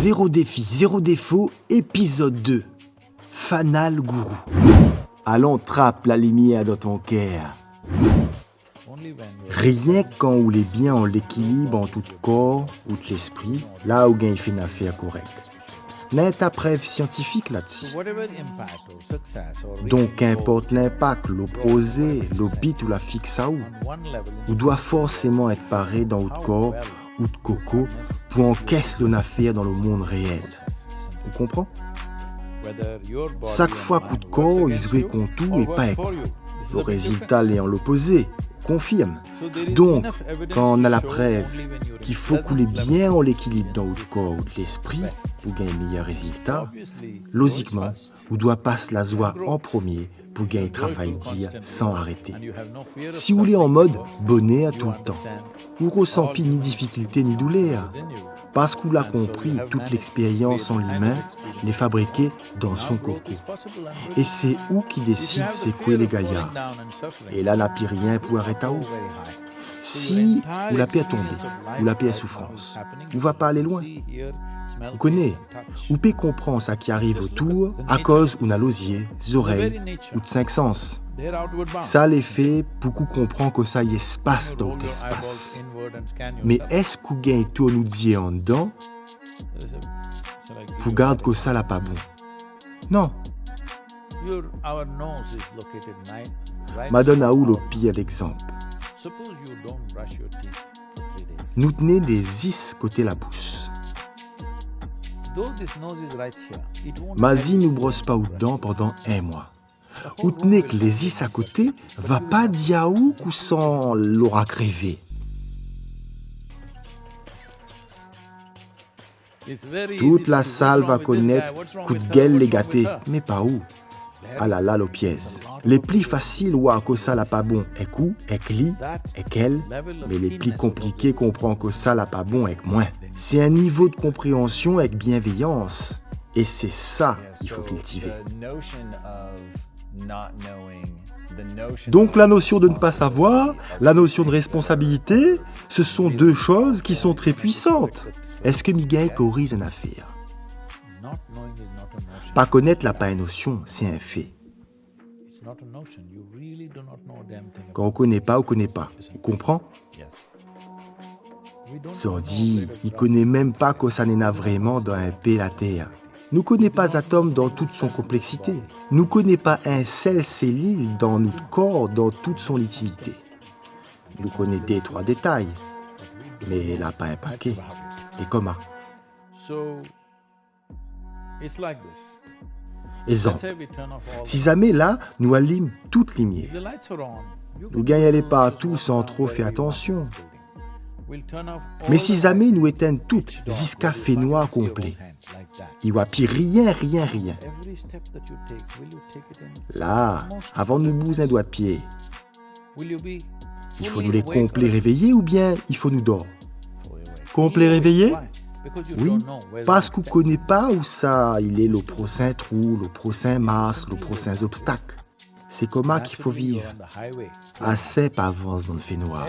Zéro défi, zéro défaut, épisode 2. Fanal Guru. Allons, trappe la lumière dans ton cœur. Rien quand on est bien en l'équilibre en tout corps ou de l'esprit, là où il fait une affaire correcte. N'a ta preuve scientifique là-dessus. Donc, qu'importe l'impact, l'opposé, l'obit ou la fixe à où, on doit forcément être paré dans notre corps ou de coco pour encaisser une affaire dans le monde réel. Vous comprenez? Chaque fois coup de corps, il se joue contre tout et pas avec vous. Le résultat est en l'opposé, confirme. Donc, quand on a la preuve qu'il faut couler bien en l'équilibre dans le corps ou de l'esprit pour gagner un meilleur résultat, logiquement, on doit passer la joie en premier pour gagner travail dire sans arrêter. Si vous voulez en mode bonnet à tout le temps, vous ne ressentez ni difficulté ni douleur, parce qu'on l'a compris, toute l'expérience en l'humain les fabriquée dans son coco. Et c'est où qui décide c'est quoi les gaillards. Et là, n'a plus rien pour arrêter à où. Si vous la paix est tombée, ou la paix est souffrance, vous ne va pas aller loin. Vous connaissez, vous pouvez comprendre ça qui arrive autour à cause où on a l'osier, les oreilles ou de 5 sens. Ça les fait beaucoup comprendre que ça y est espace dans l'espace. Mais est-ce que vous gagnez tout nous dire en dedans pour garder que ça n'a pas bon? Non. Madonna ou le pire exemple. Nous tenons les is côté la bouche. Mazie nous brosse pas aux dents pendant 1 mois. Ou tenez que les is à côté va pas dire où qu'on sent l'aura crévé. Toute la salle va connaître coup de gueule les gâtés, mais pas où. Ah là là, le pièce. Les plus faciles, ou que ça n'a pas bon, est coup, est li, est quel, mais les plus compliqués comprennent que ça n'a pas bon, est moins. C'est un niveau de compréhension avec bienveillance. Et c'est ça qu'il faut cultiver. Donc la notion de ne pas savoir, la notion de responsabilité, ce sont 2 choses qui sont très puissantes. Est-ce que Miguel corrige une affaire? Pas connaître la pas une notion, c'est un fait. Quand on ne connaît pas, on ne connaît pas. On comprend? Sordi, il ne connaît même pas que ça n'est vraiment dans un pays la terre. Nous ne connaissons pas l'atome dans toute son complexité. Nous ne connaissons pas un seul cellule dans notre corps dans toute son utilité. Nous connaissons 2-3 détails, mais il n'a pas un paquet. Et comment? Exemple, si jamais là, nous allumons toute lumière, nous gagnons partout sans trop faire attention. Mais si jamais nous éteignons toutes jusqu'à fait noir complet, il n'y a plus rien. Là, avant de nous bouger un doigt de pied, il faut nous les complets réveillés ou bien il faut nous dormir? Complet réveillé? Oui, parce qu'on ne connaît pas où ça, il est le prochain trou, le prochain masse, le prochain obstacle. C'est comment qu'il faut vivre. Assez pas avance dans le fait noir.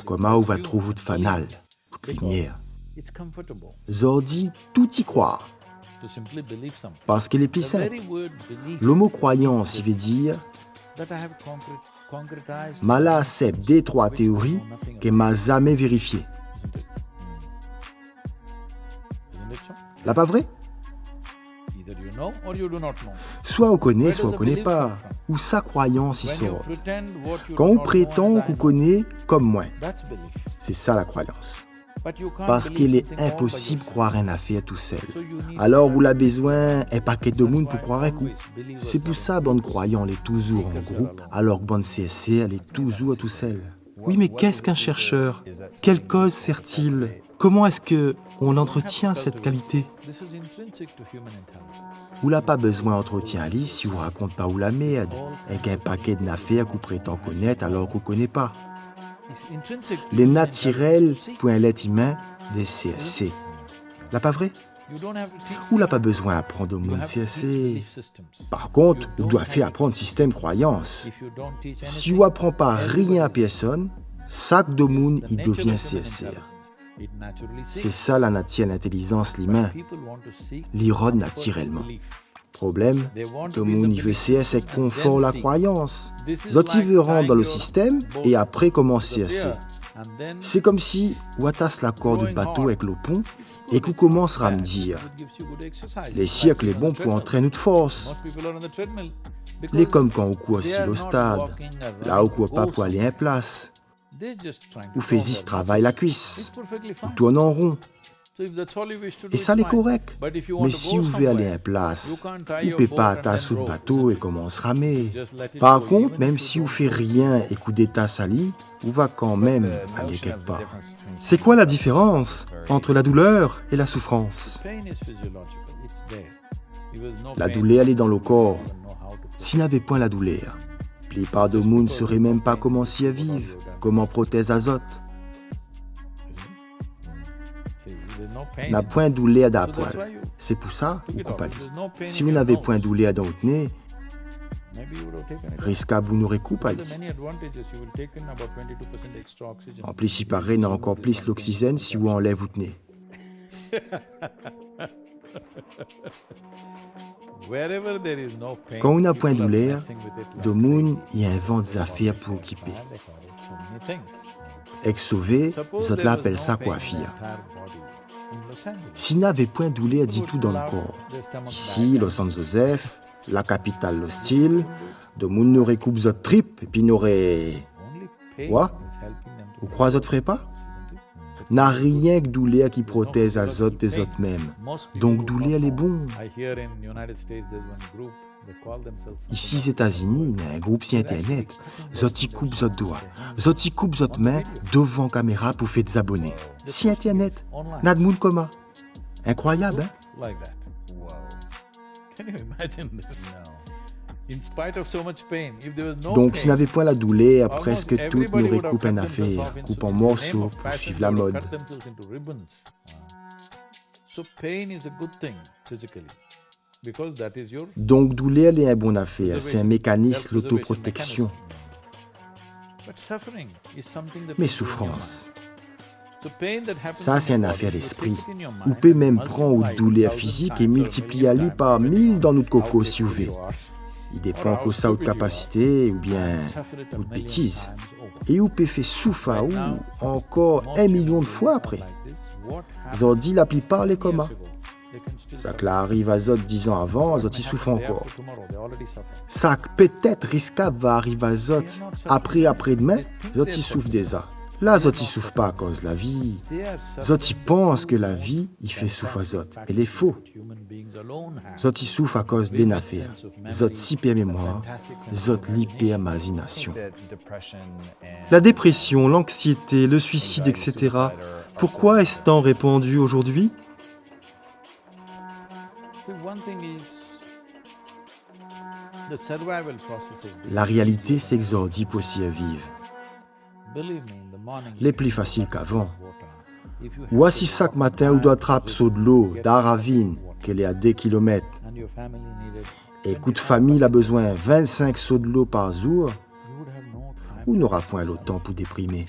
Comment on va trouver de fanal, de lumière. Zordi, tout y croire. Parce qu'il est plus simple. Le mot croyance, il veut dire Mala accepte 2-3 théories qu'elle m'a jamais vérifiées. Là, pas vrai? Soit on connaît, soit on connaît pas. Ou sa croyance y sort. Quand on prétend qu'on connaît comme moi, c'est ça la croyance. Parce qu'il est impossible de croire une affaire tout seul. Alors vous avez besoin un paquet de monde pour croire un coup. C'est pour ça que bonne croyant est toujours en groupe, alors que bonne CSC elle est toujours tout seul. Oui, mais qu'est-ce qu'un chercheur? Quelle cause sert-il? Comment est-ce qu'on entretient cette qualité? Vous n'avez pas besoin d'entretien à lire si vous ne racontez pas où la merde, avec un paquet d'affaires qu'on prétend connaître alors qu'on ne connaît pas. Les naturels pour un être humain des CSC. Là pas vrai? Ou n'a pas besoin d'apprendre au monde CSC. Par contre, on doit faire apprendre système croyance. Si on n'apprend pas rien à personne, sac de monde il devient CSC. C'est ça la nature intelligence l'humain, l'irode naturellement. Problème, tout le monde y veut c'est confort la croyance. Zoti veut rentrer dans le système et après commencer à essayer. C'est comme si on attache la corde du bateau avec le pont et qu'on commence à me dire les siècles est bon pour entraîner notre force. Les comme quand on court aussi au stade, là où on court pas pour aller en place. Ou fait ce travail la cuisse, ou tourne en rond. Et ça c'est correct. Mais si vous voulez aller en place, vous ne pouvez pas attacher sous le bateau et commencer à ramer. Par contre, même si vous ne faites rien et que vous détachez sali, vous va quand même aller quelque part. C'est quoi la différence entre la douleur et la souffrance? La douleur elle est dans le corps. S'il n'y avait point la douleur, la plupart de monde ne sauraient même pas comment s'y vivre, comment prothèse azote. N'a point de douleur d'appoil. C'est pour ça vous coupez. Si vous n'avez point de douleur dans votre nez, risque à vous n'aurez coupé. En plus, il paraît n'a encore plus l'oxygène si vous enlève votre nez. Quand on n'a point de douleur, de monde y invente des affaires pour occuper. Ex-sauvé, les autres l'appellent ça coiffure. S'il n'avait point de douleur du tout dans le corps, ici, Los Angeles, la capitale hostile, de monde n'aurait coupé votre trip et puis n'aurait. Quoi? Vous croyez que vous ne ferez pas? N'a rien que douleur qui protège azote des autres mêmes. Donc douleur les bons. Ici, aux États-Unis, il y a un groupe sur Internet. Zoti coupe votre doigt. Zoti coupe votre main devant caméra pour faire des abonnés. Si Internet, n'a de monde comme ça. Incroyable, hein? Donc, s'il n'avait point la douleur, presque tout n'aurait coupé une affaire, coupe en morceaux pour suivre la mode. Donc, douleur est une bonne affaire, c'est un mécanisme d'autoprotection. Mais souffrance, ça c'est une affaire d'esprit. Vous pouvez même prendre une douleur physique et multiplier par 1000 dans notre coco si vous voulez. Il dépend que ça de capacité ou bien de bêtises. Et vous pouvez faire souffrir ou encore 1 million de fois après. Ils dit la plupart les comas. Ça que là arrive à Zot 10 ans avant, Zot y souffre encore. Ça que peut-être risquable va arriver à Zot après-demain, Zot y souffre déjà. Là, Zot y souffre pas à cause de la vie. Zot y pense que la vie, il fait souffre à Zot. Elle est faux. Zot y souffre à cause d'une affaire. Zot hyper-mémoire, Zot l'hyper-imagination. La dépression, l'anxiété, le suicide, etc. Pourquoi est-ce tant répandu aujourd'hui? La réalité, c'est que Zot dit pour s'y vivre. Les plus faciles qu'avant. Voici chaque matin où doit attraper de l'eau d'Aravine, qu'elle est à 2 km. Et coup de famille a besoin 25 seaux de l'eau par jour, ou n'aura point le temps pour déprimer.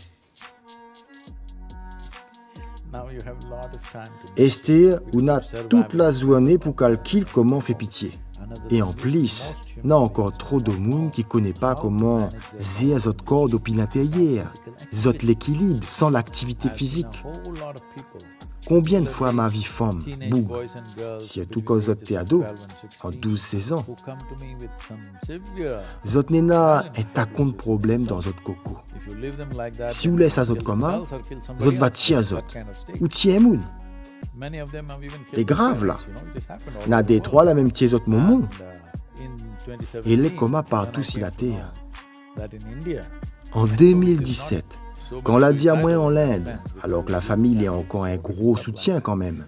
Esther, on a toute la journée pour calculer comment fait pitié. Et en plus, il y a encore trop de monde qui ne connaît pas comment gérer notre corps depuis l'intérieur, notre l'équilibre sans l'activité physique. Combien de fois ma vie femme, boum, si tout quand vous êtes ado, en 12-16 ans, votre nena est à compte problème dans votre coco. Si vous laissez à votre coma, votre va tirer à votre, ou tirer moun. Et grave là, n'a des trois la même tiers autres moment. Et les comas partout sur la terre. En 2017, quand on l'a dit à moi en l'Inde, alors que la famille est encore un gros soutien quand même,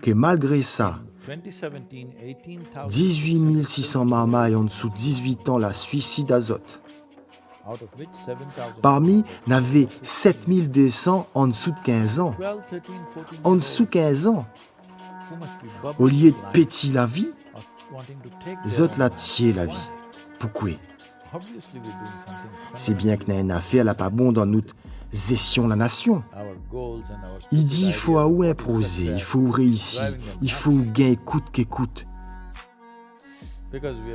que malgré ça, 18 600 marmailles en dessous de 18 ans la suicide azote. Parmi, il y avait 7200 en dessous de 15 ans. En dessous de 15 ans. Au lieu de péter la vie, les autres la tirent la vie. Pourquoi? C'est bien que n'a une affaire là pas bon dans notre gestion la nation. Il dit il faut ou imposer, il faut réussir, il faut gain coûte que coûte.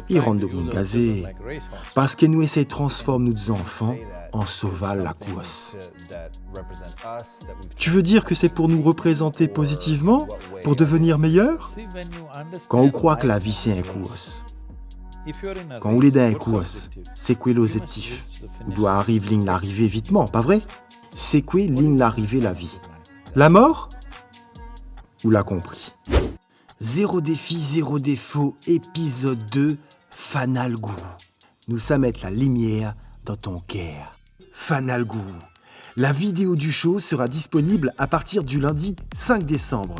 Il rend de nous gazés parce que nous essayons de transformer nos enfants en sauval la course. Tu veux dire que c'est pour nous représenter positivement, pour devenir meilleurs? Quand on croit que la vie c'est un course, quand on est dans un course, c'est quoi l'objectif? On doit arriver ligne l'arrivée vitement, pas vrai? C'est quoi ligne l'arrivée la vie? La mort? Ou l'a compris. Zéro défi, zéro défaut, épisode 2, Fanal Guru. Nous sommes mettre la lumière dans ton cœur. Fanal Guru. La vidéo du show sera disponible à partir du lundi 5 décembre.